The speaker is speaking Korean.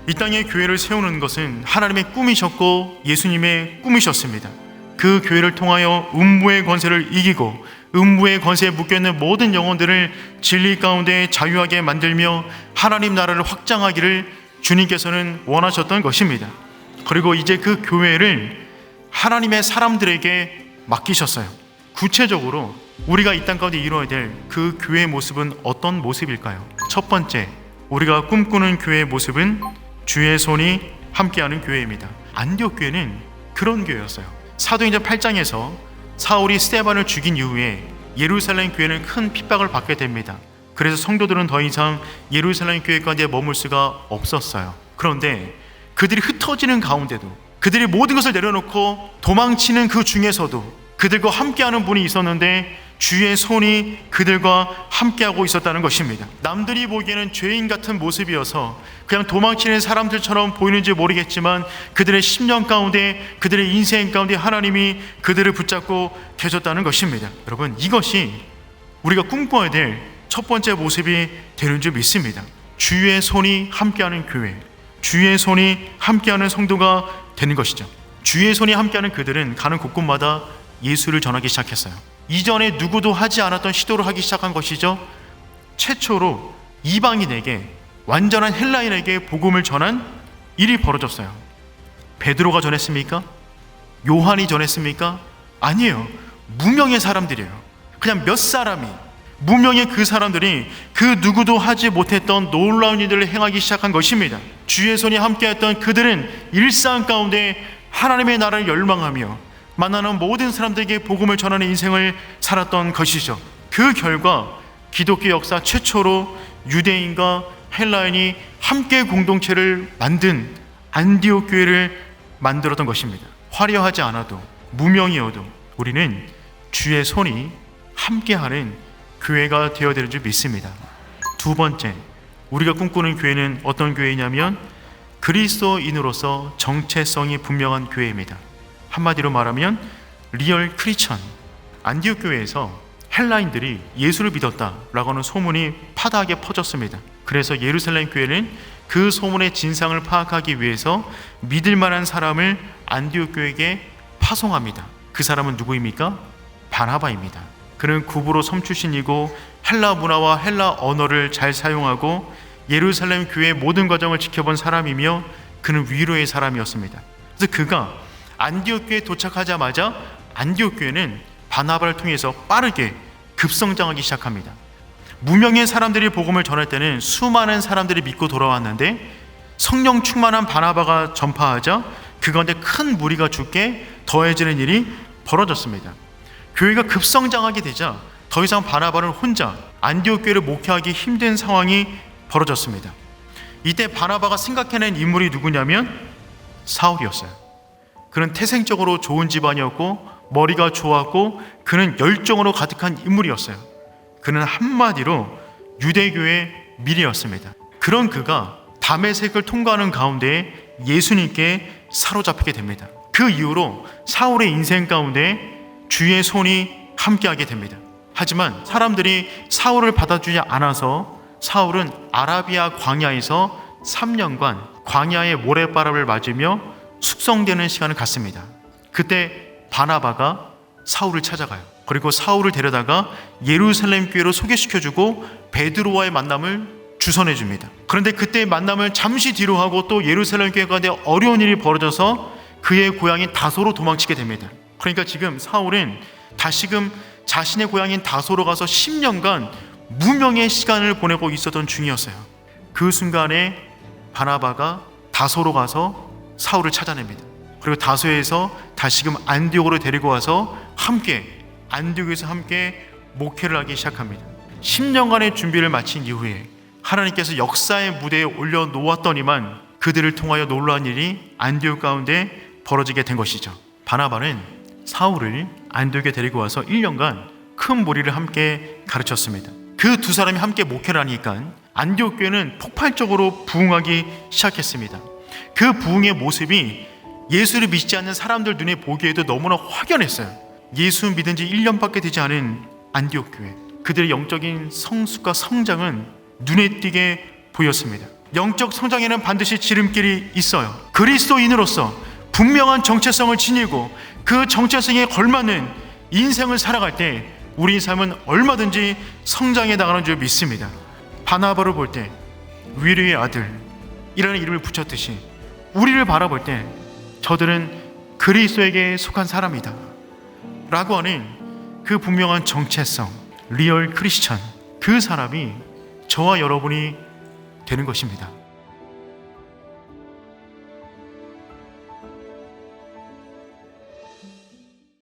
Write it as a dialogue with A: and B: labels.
A: 이 땅에 교회를 세우는 것은 하나님의 꿈이셨고 예수님의 꿈이셨습니다. 그 교회를 통하여 음부의 권세를 이기고 음부의 권세에 묶여있는 모든 영혼들을 진리 가운데 자유하게 만들며 하나님 나라를 확장하기를 주님께서는 원하셨던 것입니다. 그리고 이제 그 교회를 하나님의 사람들에게 맡기셨어요. 구체적으로 우리가 이 땅 가운데 이루어야 될 그 교회의 모습은 어떤 모습일까요? 첫 번째, 우리가 꿈꾸는 교회의 모습은 주의 손이 함께하는 교회입니다. 안디옥 교회는 그런 교회였어요. 사도행전 8장에서 사울이 스데반을 죽인 이후에 예루살렘 교회는 큰 핍박을 받게 됩니다. 그래서 성도들은 더 이상 예루살렘 교회 가운데 머물 수가 없었어요. 그런데 그들이 흩어지는 가운데도, 그들이 모든 것을 내려놓고 도망치는 그 중에서도 그들과 함께하는 분이 있었는데 주의 손이 그들과 함께하고 있었다는 것입니다. 남들이 보기에는 죄인 같은 모습이어서 그냥 도망치는 사람들처럼 보이는지 모르겠지만 그들의 심령 가운데, 그들의 인생 가운데 하나님이 그들을 붙잡고 계셨다는 것입니다. 여러분, 이것이 우리가 꿈꿔야 될 첫 번째 모습이 되는 줄 믿습니다. 주의 손이 함께하는 교회, 주의 손이 함께하는 성도가 되는 것이죠. 주의 손이 함께하는 그들은 가는 곳곳마다 예수를 전하기 시작했어요. 이전에 누구도 하지 않았던 시도를 하기 시작한 것이죠. 최초로 이방인에게, 완전한 헬라인에게 복음을 전한 일이 벌어졌어요. 베드로가 전했습니까? 요한이 전했습니까? 아니에요. 무명의 사람들이에요. 그냥 몇 사람이, 무명의 그 사람들이 그 누구도 하지 못했던 놀라운 일들을 행하기 시작한 것입니다. 주의 손이 함께했던 그들은 일상 가운데 하나님의 나라를 열망하며 만나는 모든 사람들에게 복음을 전하는 인생을 살았던 것이죠. 그 결과 기독교 역사 최초로 유대인과 헬라인이 함께 공동체를 만든 안디옥 교회를 만들었던 것입니다. 화려하지 않아도, 무명이어도 우리는 주의 손이 함께하는 교회가 되어야 되는 줄 믿습니다. 두 번째, 우리가 꿈꾸는 교회는 어떤 교회냐면 그리스도인으로서 정체성이 분명한 교회입니다. 한마디로 말하면 리얼 크리스천. 안디옥 교회에서 헬라인들이 예수를 믿었다라고 하는 소문이 파다하게 퍼졌습니다. 그래서 예루살렘 교회는 그 소문의 진상을 파악하기 위해서 믿을 만한 사람을 안디옥 교회에게 파송합니다. 그 사람은 누구입니까? 바나바입니다. 그는 구브로 섬 출신이고 헬라 문화와 헬라 언어를 잘 사용하고 예루살렘 교회의 모든 과정을 지켜본 사람이며 그는 위로의 사람이었습니다. 그래서 그가 안디옥 교회에 도착하자마자 안디옥 교회는 바나바를 통해서 빠르게 급성장하기 시작합니다. 무명의 사람들이 복음을 전할 때는 수많은 사람들이 믿고 돌아왔는데 성령 충만한 바나바가 전파하자 그 가운데 큰 무리가 죽게 더해지는 일이 벌어졌습니다. 교회가 급성장하게 되자 더 이상 바나바는 혼자 안디옥 교회를 목회하기 힘든 상황이 벌어졌습니다. 이때 바나바가 생각해낸 인물이 누구냐면 사울이었어요. 그는 태생적으로 좋은 집안이었고 머리가 좋았고 그는 열정으로 가득한 인물이었어요. 그는 한마디로 유대교의 미래였습니다. 그런 그가 다메섹을 통과하는 가운데 예수님께 사로잡히게 됩니다. 그 이후로 사울의 인생 가운데 주의 손이 함께하게 됩니다. 하지만 사람들이 사울을 받아주지 않아서 사울은 아라비아 광야에서 3년간 광야의 모래바람을 맞으며 숙성되는 시간을 갖습니다. 그때 바나바가 사울을 찾아가요. 그리고 사울을 데려다가 예루살렘 교회로 소개시켜주고 베드로와의 만남을 주선해줍니다. 그런데 그때의 만남을 잠시 뒤로 하고 또 예루살렘 교회 가운데 어려운 일이 벌어져서 그의 고향인 다소로 도망치게 됩니다. 그러니까 지금 사울은 다시금 자신의 고향인 다소로 가서 10년간 무명의 시간을 보내고 있었던 중이었어요. 그 순간에 바나바가 다소로 가서 사울을 찾아냅니다. 그리고 다소에서 다시금 안디옥으로 데리고 와서 안디옥에서 함께 목회를 하기 시작합니다. 10년간의 준비를 마친 이후에 하나님께서 역사의 무대에 올려놓았더니만 그들을 통하여 놀라운 일이 안디옥 가운데 벌어지게 된 것이죠. 바나바는 사울을 안디옥에 데리고 와서 1년간 큰 무리를 함께 가르쳤습니다. 그 두 사람이 함께 목회를 하니까 안디옥 교회는 폭발적으로 부흥하기 시작했습니다. 그 부흥의 모습이 예수를 믿지 않는 사람들 눈에 보기에도 너무나 확연했어요. 예수 믿은 지 1년밖에 되지 않은 안디옥 교회, 그들의 영적인 성숙과 성장은 눈에 띄게 보였습니다. 영적 성장에는 반드시 지름길이 있어요. 그리스도인으로서 분명한 정체성을 지니고 그 정체성에 걸맞는 인생을 살아갈 때 우리 삶은 얼마든지 성장해 나가는 줄 믿습니다. 바나바를 볼 때 위로의 아들이라는 이름을 붙였듯이 우리를 바라볼 때 저들은 그리스도에게 속한 사람이다 라고 하는 그 분명한 정체성, 리얼 크리스천, 그 사람이 저와 여러분이 되는 것입니다.